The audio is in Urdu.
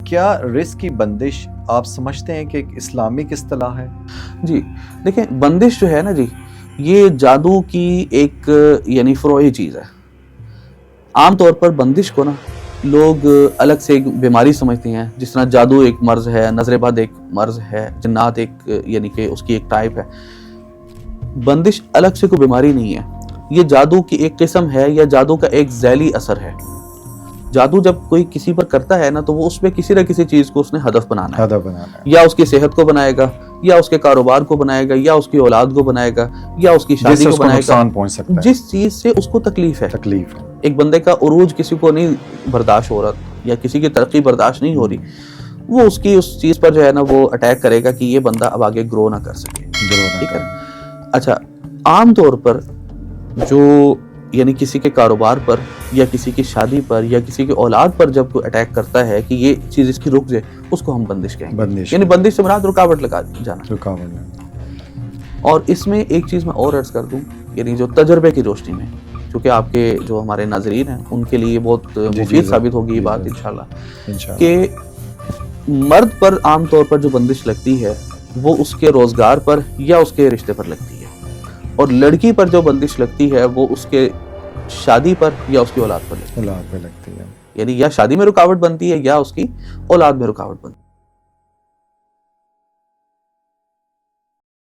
کیا رزق کی بندش آپ سمجھتے ہیں کہ ایک اسلامک اصطلاح ہے؟ جی دیکھیں، بندش جو ہے نا جی، یہ جادو کی ایک یعنی فروعی چیز ہے۔ عام طور پر بندش کو نا لوگ الگ سے ایک بیماری سمجھتے ہیں، جس طرح جادو ایک مرض ہے، نظر بد ایک مرض ہے، جنات ایک یعنی کہ اس کی ایک ٹائپ ہے۔ بندش الگ سے کوئی بیماری نہیں ہے، یہ جادو کی ایک قسم ہے یا جادو کا ایک ذیلی اثر ہے۔ جادو جب کوئی کسی پر کرتا ہے نا تو وہ اس پہ کسی نہ کسی چیز کو اس نے ہدف بنانا ہے، یا اس کی صحت کو بنائے گا، یا اس کے کاروبار کو بنائے گا، یا اس کی اولاد کو بنائے گا، یا اس کی شادی کو بنائے گا، جس چیز سے اس کو تکلیف ہے۔ ایک بندے کا عروج کسی کو نہیں برداشت ہو رہا یا کسی کی ترقی برداشت نہیں ہو رہی، وہ اس کی اس چیز پر جو ہے نا وہ اٹیک کرے گا کہ یہ بندہ اب آگے گرو نہ کر سکے، ٹھیک ہے۔ اچھا، عام طور پر جو یعنی کسی کے کاروبار پر یا کسی کی شادی پر یا کسی کی اولاد پر جب کوئی اٹیک کرتا ہے کہ یہ چیز اس کی رک جائے، اس کو ہم بندش کہیں گے، یعنی بندش سے مراد رکاوٹ لگا جانا۔ اور اس میں ایک چیز میں اور عرض کر دوں، یعنی جو تجربے کی روشنی میں، چونکہ آپ کے جو ہمارے ناظرین ہیں ان کے لیے بہت مفید ثابت ہوگی یہ بات انشاءاللہ، کہ مرد پر عام طور پر جو بندش لگتی ہے وہ اس کے روزگار پر یا اس کے رشتے پر لگتی ہے، اور لڑکی پر جو بندش لگتی ہے وہ اس کے شادی پر یا اس کی اولاد پر لگتی ہے، یعنی یا شادی میں رکاوٹ بنتی ہے یا اس کی اولاد میں رکاوٹ بنتی ہے۔